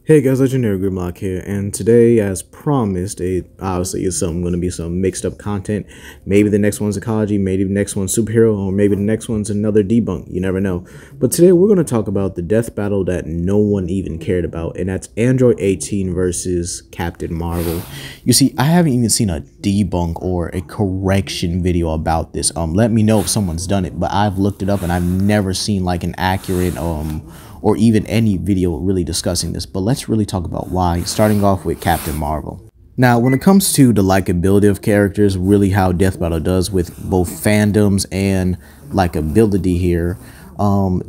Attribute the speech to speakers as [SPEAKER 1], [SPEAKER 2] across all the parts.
[SPEAKER 1] Hey guys, Legendary Grimlock here, and today, as promised, it obviously is going to be some mixed up content. Maybe the next one's ecology, maybe the next one's superhero, or maybe the next one's another debunk. You never know. But today we're going to talk about the death battle that no one even cared about, and that's Android 18 versus Captain Marvel. You see, I haven't even seen a debunk or a correction video about this. Let me know if someone's done it, but I've looked it up and I've never seen like an accurate or even any video really discussing this. But let's really talk about why, starting off with Captain Marvel. Now, when it comes to the likability of characters, really how Death Battle does with both fandoms and likability here,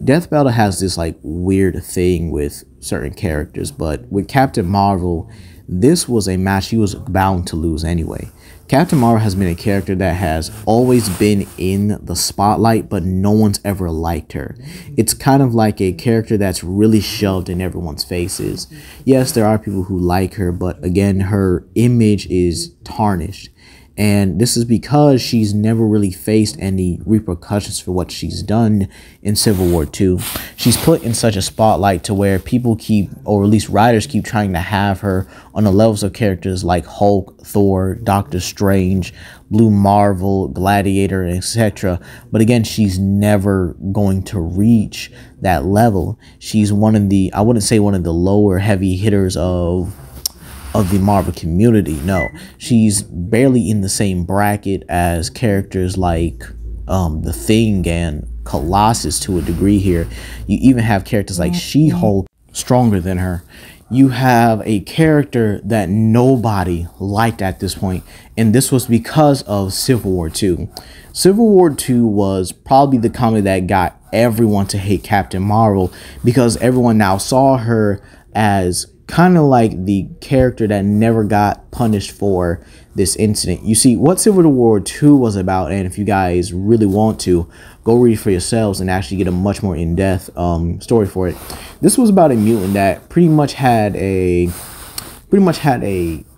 [SPEAKER 1] Death Battle has this like weird thing with certain characters, but with Captain Marvel, this was a match he was bound to lose anyway. Captain Marvel has been a character that has always been in the spotlight, but no one's ever liked her. It's kind of like a character that's really shoved in everyone's faces. Yes, there are people who like her, but again, her image is tarnished. And this is because she's never really faced any repercussions for what she's done in Civil War II. She's put in such a spotlight to where people keep, or at least writers keep trying to have her on the levels of characters like Hulk, Thor, Doctor Strange, Blue Marvel, Gladiator, etc. But again, she's never going to reach that level. She's one of the, I wouldn't say one of the lower heavy hitters of the Marvel community. No, she's barely in the same bracket as characters like The Thing and Colossus to a degree here. You even have characters like She-Hulk stronger than her. You have a character that nobody liked at this point, and this was because of Civil War II. Civil War II was probably the comic that got everyone to hate Captain Marvel because everyone now saw her as kind of like the character that never got punished for this incident. You see, what Civil War II was about, and if you guys really want to, go read for yourselves and actually get a much more in-depth story for it. This was about a mutant that pretty much had a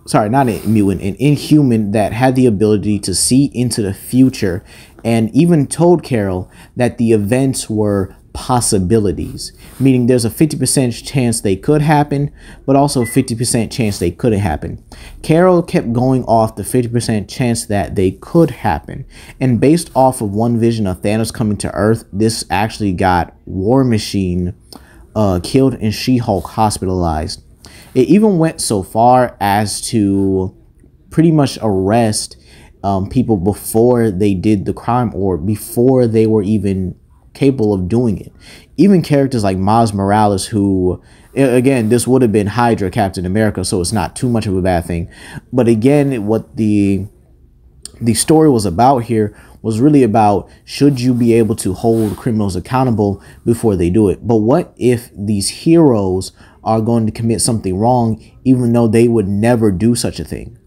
[SPEAKER 1] sorry, not a mutant, an inhuman that had the ability to see into the future and even told Carol that the events were possibilities, meaning there's a 50% chance they could happen, but also a 50% chance they couldn't happen. Carol kept going off the 50% chance that they could happen, and based off of one vision of Thanos coming to Earth, this actually got War Machine killed and She-Hulk hospitalized. It even went so far as to pretty much arrest people before they did the crime or before they were even capable of doing it. Even characters like Miles Morales, who, again, this would have been Hydra Captain America, so it's not too much of a bad thing. But again, what the story was about here was really about, should you be able to hold criminals accountable before they do it? But what if these heroes are going to commit something wrong even though they would never do such a thing?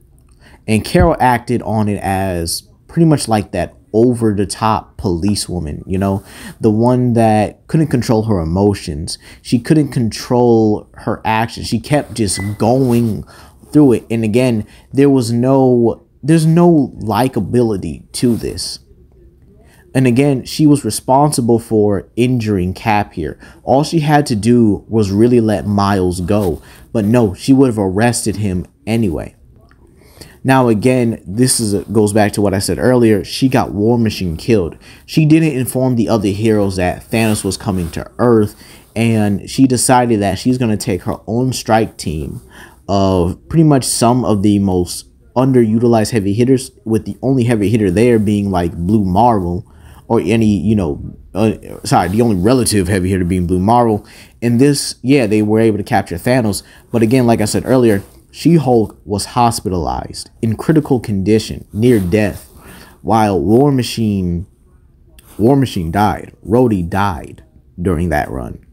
[SPEAKER 1] And Carol acted on it as pretty much like that over-the-top policewoman, you know, the one that couldn't control her emotions. She couldn't control her actions. She kept just going through it. And again, there's no likability to this. And again, she was responsible for injuring Cap here. All she had to do was really let Miles go. But no, she would have arrested him anyway. Now, again, goes back to what I said earlier. She got War Machine killed. She didn't inform the other heroes that Thanos was coming to Earth, and she decided that she's going to take her own strike team of pretty much some of the most underutilized heavy hitters, with the only heavy hitter there being like Blue Marvel, or any, you know, the only relative heavy hitter being Blue Marvel. And this, yeah, they were able to capture Thanos. But again, like I said earlier, She-Hulk was hospitalized in critical condition, near death, while War Machine died. Rhodey died during that run.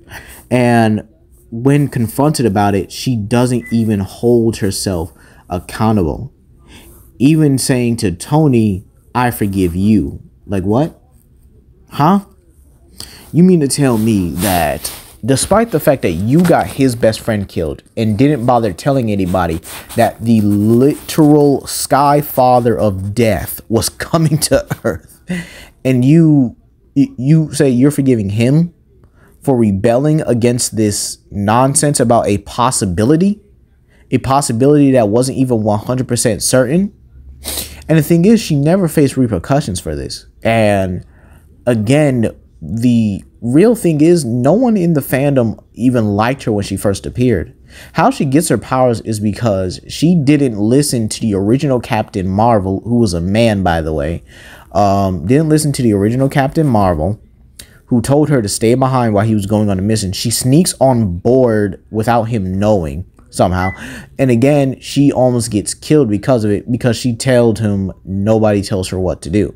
[SPEAKER 1] And when confronted about it, she doesn't even hold herself accountable. Even saying to Tony, "I forgive you." Like, what? Huh? You mean to tell me that despite the fact that you got his best friend killed and didn't bother telling anybody that the literal Sky Father of Death was coming to Earth, and you say you're forgiving him for rebelling against this nonsense about a possibility that wasn't even 100% certain. And the thing is, she never faced repercussions for this. And again, the real thing is, no one in the fandom even liked her when she first appeared. How she gets her powers is because she didn't listen to the original Captain Marvel, who was a man, by the way. Didn't listen to the original Captain Marvel, who told her to stay behind while he was going on a mission. She sneaks on board without him knowing somehow. And again, she almost gets killed because of it, because she told him nobody tells her what to do.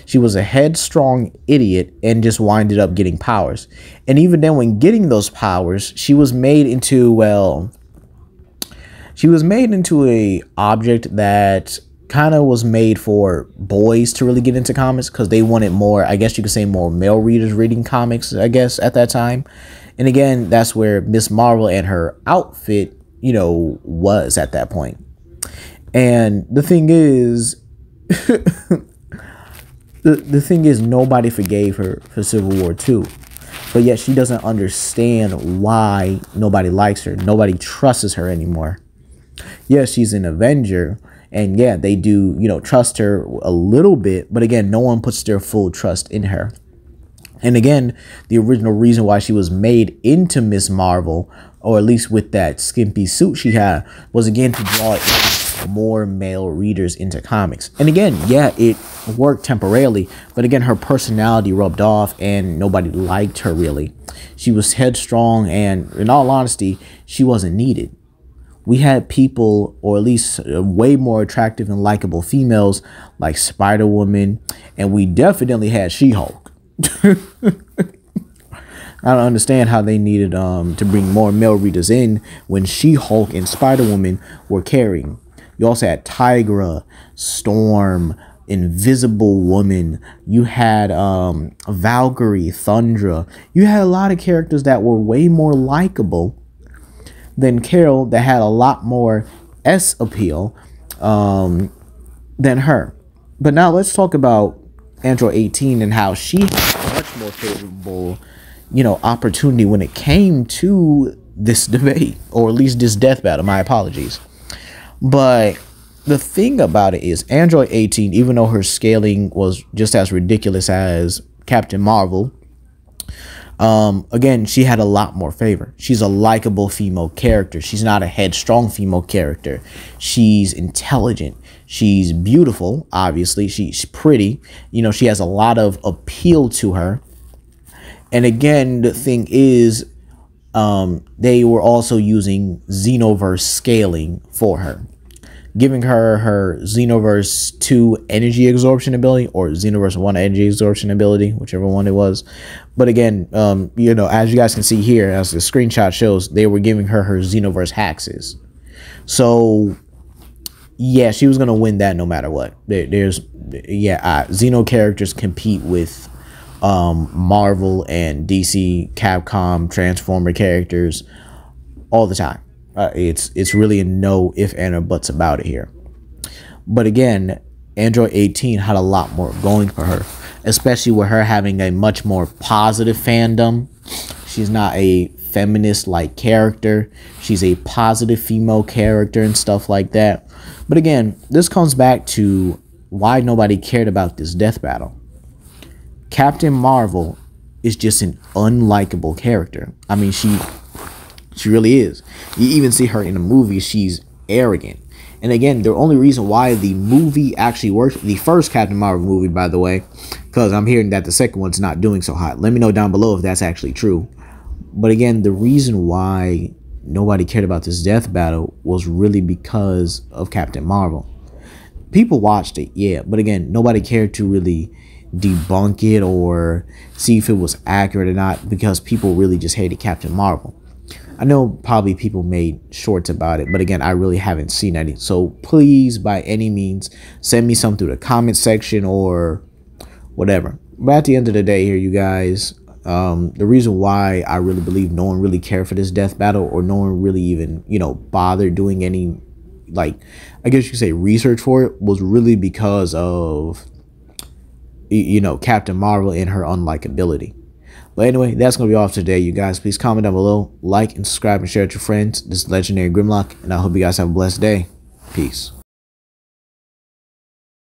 [SPEAKER 1] She was a headstrong idiot and just winded up getting powers. And even then, when getting those powers, she was made into, well, she was made into a object that kind of was made for boys to really get into comics, because they wanted more, I guess you could say, more male readers reading comics, I guess, at that time. And again, that's where Miss Marvel and her outfit, you know, was at that point. And the thing is, the thing is, nobody forgave her for Civil War II. But yet she doesn't understand why nobody likes her. Nobody trusts her anymore. Yes, she's an Avenger. And yeah, they do, you know, trust her a little bit. But again, no one puts their full trust in her. And again, the original reason why she was made into Miss Marvel, or at least with that skimpy suit she had, was again to draw more male readers into comics. And again, yeah, it worked temporarily, but again, her personality rubbed off and nobody liked her really. She was headstrong, and in all honesty, she wasn't needed. We had people, or at least way more attractive and likable females like Spider-Woman, and we definitely had She-Hulk. I don't understand how they needed to bring more male readers in when She-Hulk and Spider-Woman were carrying. You also had Tigra, Storm, Invisible Woman. You had Valkyrie, Thundra. You had a lot of characters that were way more likable than Carol, that had a lot more S appeal than her. But now let's talk about Android 18 and how she had a much more favorable, you know, opportunity when it came to this debate, or at least this death battle. My apologies. But the thing about it is, Android 18, even though her scaling was just as ridiculous as Captain Marvel, again, she had a lot more favor. She's a likable female character. She's not a headstrong female character. She's intelligent. She's beautiful, obviously. She's pretty. You know, she has a lot of appeal to her. And again, the thing is, they were also using Xenoverse scaling for her, giving her her Xenoverse 2 energy absorption ability, or Xenoverse 1 energy absorption ability, whichever one it was. But again, you know, as you guys can see here, as the screenshot shows, they were giving her her Xenoverse hexes. So yeah, she was gonna win that no matter what. Xeno characters compete with Marvel and DC, Capcom, Transformer characters all the time. It's really a no if and or buts about it here. But again, Android 18 had a lot more going for her, especially with her having a much more positive fandom. She's not a feminist like character. She's a positive female character and stuff like that. But again, this comes back to why nobody cared about this death battle. Captain Marvel is just an unlikable character. I mean, she really is. You even see her in the movie, she's arrogant. And again, the only reason why the movie actually works, the first Captain Marvel movie, by the way, because I'm hearing that the second one's not doing so hot. Let me know down below if that's actually true. But again, the reason why nobody cared about this death battle was really because of Captain Marvel. People watched it, yeah, but again, nobody cared to really debunk it or see if it was accurate or not, because people really just hated Captain Marvel. I know probably people made shorts about it, but again, I really haven't seen any. So please, by any means, send me some through the comment section or whatever. But at the end of the day here, you guys, the reason why I really believe no one really cared for this death battle, or no one really even, you know, bothered doing any, like, I guess you could say research for it, was really because of, you know, Captain Marvel and her unlikability. But anyway, that's going to be all for today, you guys. Please comment down below, like and subscribe and share with your friends. This is Legendary Grimlock, and I hope you guys have a blessed day. Peace.